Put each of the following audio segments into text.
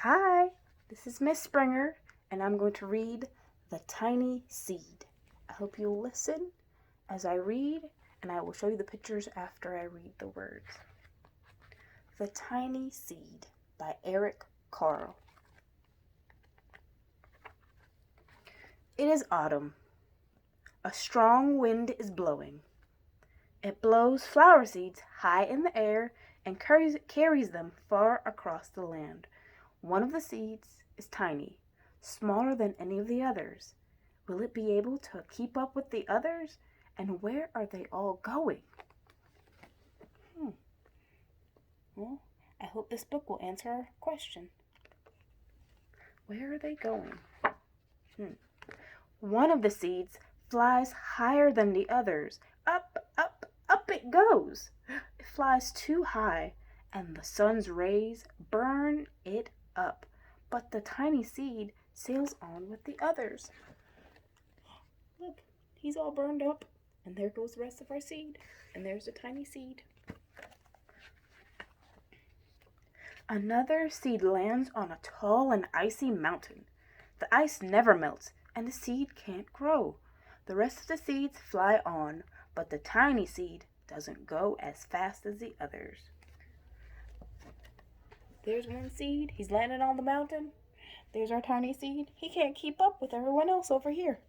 Hi, this is Miss Springer, and I'm going to read The Tiny Seed. I hope you'll listen as I read, and I will show you the pictures after I read the words. The Tiny Seed by Eric Carle. It is autumn. A strong wind is blowing. It blows flower seeds high in the air and carries them far across the land. One of the seeds is tiny, smaller than any of the others. Will it be able to keep up with the others? And where are they all going? Well, I hope this book will answer our question. Where are they going? One of the seeds flies higher than the others. Up, up, up it goes. It flies too high, and the sun's rays burn it up. But the tiny seed sails on with the others. Look, he's all burned up, and there goes the rest of our seed. And there's the tiny seed. Another seed lands on a tall and icy mountain. The ice never melts, and the seed can't grow. The rest of the seeds fly on, but the tiny seed doesn't go as fast as the others. There's one seed. He's landed on the mountain. There's our tiny seed. He can't keep up with everyone else over here.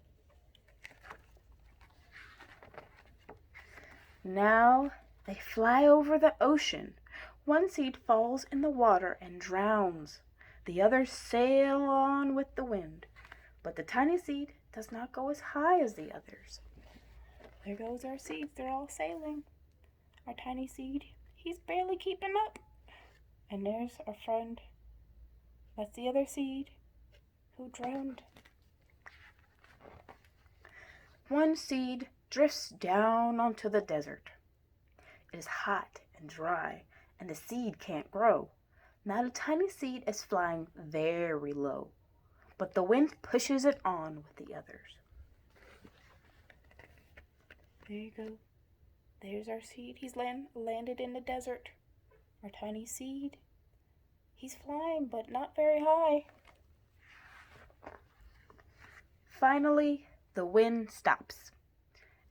Now they fly over the ocean. One seed falls in the water and drowns. The others sail on with the wind. But the tiny seed does not go as high as the others. There goes our seeds. They're all sailing. Our tiny seed, he's barely keeping up. And there's our friend. That's the other seed who drowned. One seed drifts down onto the desert. It is hot and dry, and the seed can't grow. Now the tiny seed is flying very low, but the wind pushes it on with the others. There you go. There's our seed. He's landed in the desert. Our tiny seed. He's flying, but not very high. Finally, the wind stops,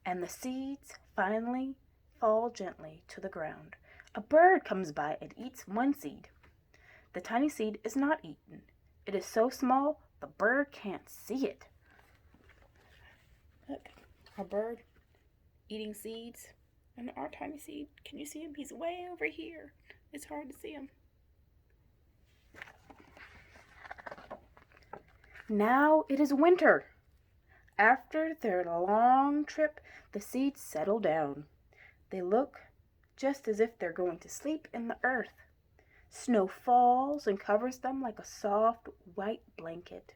and the seeds finally fall gently to the ground. A bird comes by and eats one seed. The tiny seed is not eaten. It is so small, the bird can't see it. Look, our bird eating seeds. And our tiny seed, can you see him? He's way over here. It's hard to see him. Now it is winter. After their long trip, the seeds settle down. They look just as if they're going to sleep in the earth. Snow falls and covers them like a soft white blanket.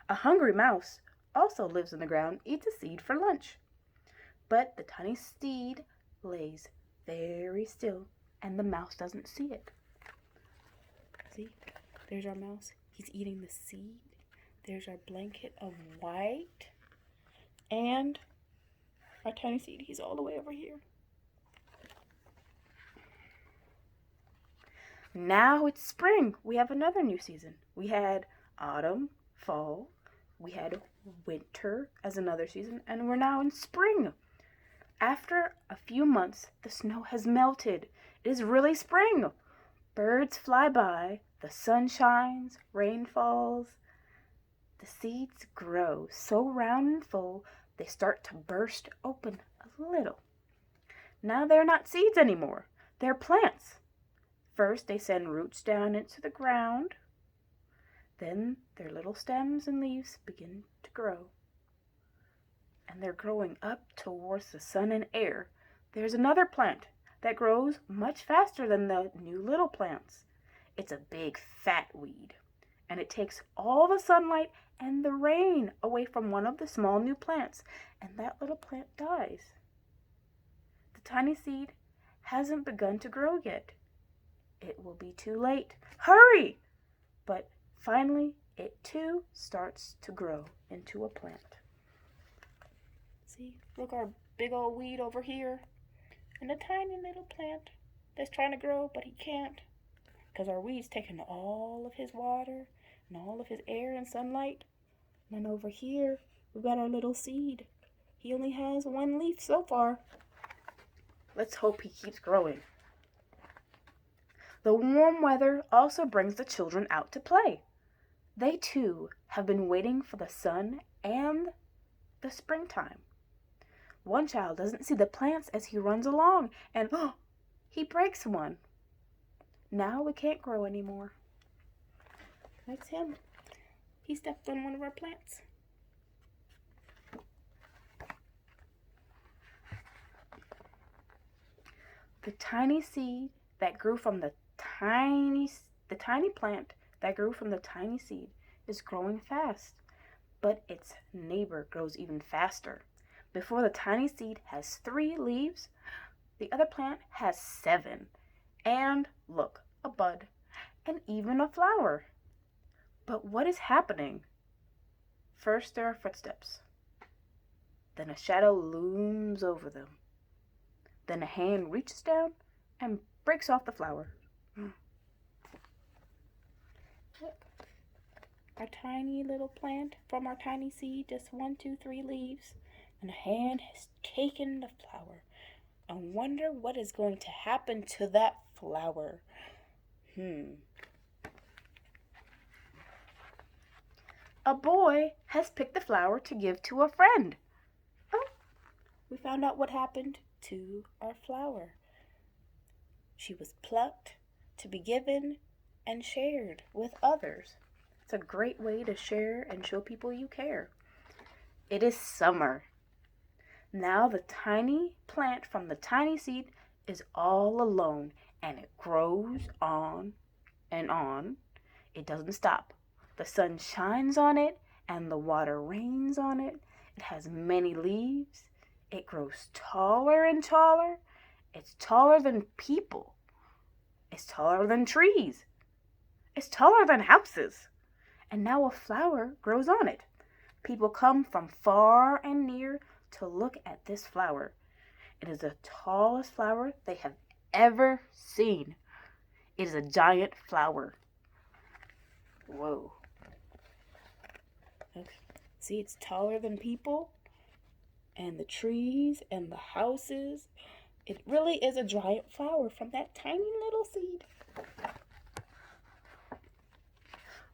A hungry mouse also lives in the ground, eats a seed for lunch. But the tiny seed lays very still, and the mouse doesn't see it. See, there's our mouse. He's eating the seed. There's our blanket of white. And our tiny seed, he's all the way over here. Now it's spring. We have another new season. We had autumn, fall. We had winter as another season, and we're now in spring. After a few months, the snow has melted. It is really spring. Birds fly by, the sun shines, rain falls. The seeds grow so round and full, they start to burst open a little. Now they're not seeds anymore. They're plants. First, they send roots down into the ground. Then their little stems and leaves begin to grow. And they're growing up towards the sun and air. There's another plant that grows much faster than the new little plants. It's a big fat weed, and it takes all the sunlight and the rain away from one of the small new plants, and that little plant dies. The tiny seed hasn't begun to grow yet. It will be too late. Hurry! But finally, it too starts to grow into a plant. See, look, our big old weed over here. And a tiny little plant that's trying to grow, but he can't. because our weed's taking all of his water and all of his air and sunlight. And then over here, we've got our little seed. He only has one leaf so far. Let's hope he keeps growing. The warm weather also brings the children out to play. They too have been waiting for the sun and the springtime. One child doesn't see the plants as he runs along, and he breaks one. Now it can't grow anymore. That's him. He stepped on one of our plants. The tiny seed that grew from the tiny plant that grew from the tiny seed is growing fast, but its neighbor grows even faster. Before the tiny seed has 3 leaves, the other plant has 7. And look, a bud, and even a flower. But what is happening? First there are footsteps. Then a shadow looms over them. Then a hand reaches down and breaks off the flower. Look, our tiny little plant from our tiny seed, just 1, 2, 3 leaves, and a hand has taken the flower. I wonder what is going to happen to that flower. A boy has picked the flower to give to a friend. Oh, we found out what happened to our flower. She was plucked to be given and shared with others. It's a great way to share and show people you care. It is summer. Now the tiny plant from the tiny seed is all alone, and it grows on and on. It doesn't stop. The sun shines on it and the water rains on it. It has many leaves. It grows taller and taller. It's taller than people. It's taller than trees. It's taller than houses. And now a flower grows on it. People come from far and near to look at this flower. It is the tallest flower they have ever seen. It is a giant flower. Whoa. Okay. See, it's taller than people and the trees and the houses. It really is a giant flower from that tiny little seed.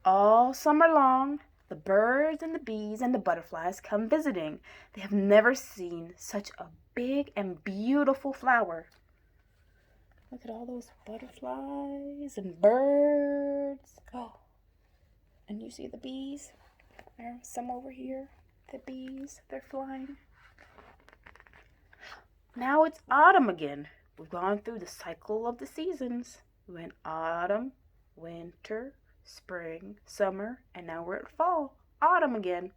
All summer long, the birds and the bees and the butterflies come visiting. They have never seen such a big and beautiful flower. Look at all those butterflies and birds. Oh, and you see the bees? There are some over here. The bees, they're flying. Now it's autumn again. We've gone through the cycle of the seasons. We went autumn, winter, spring, summer, and now we're at fall, autumn again.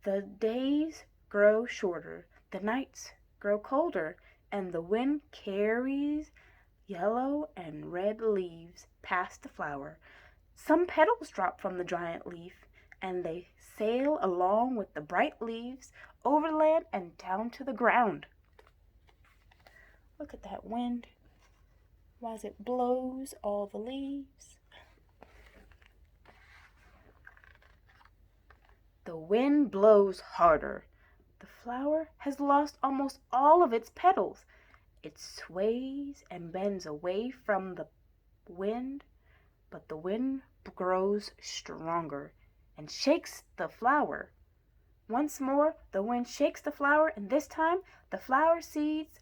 The days grow shorter, the nights grow colder, and the wind carries yellow and red leaves past the flower. Some petals drop from the giant leaf, and they sail along with the bright leaves over land and down to the ground. Look at that wind, as it blows all the leaves. The wind blows harder. The flower has lost almost all of its petals. It sways and bends away from the wind, but the wind grows stronger and shakes the flower. Once more, the wind shakes the flower, and this time the flower seeds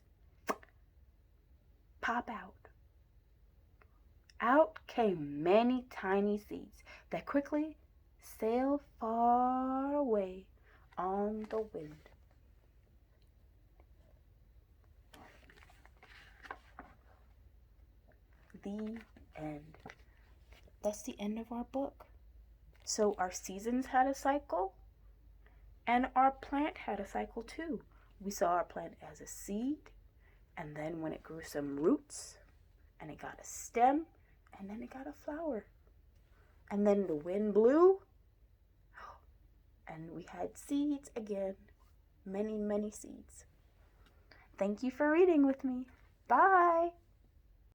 pop out. Out came many tiny seeds that quickly sailed far away on the wind. The end. That's the end of our book. So our seasons had a cycle, and our plant had a cycle too. We saw our plant as a seed, and then when it grew some roots, and it got a stem, and then it got a flower. And then the wind blew, and we had seeds again. Many, many seeds. Thank you for reading with me. Bye.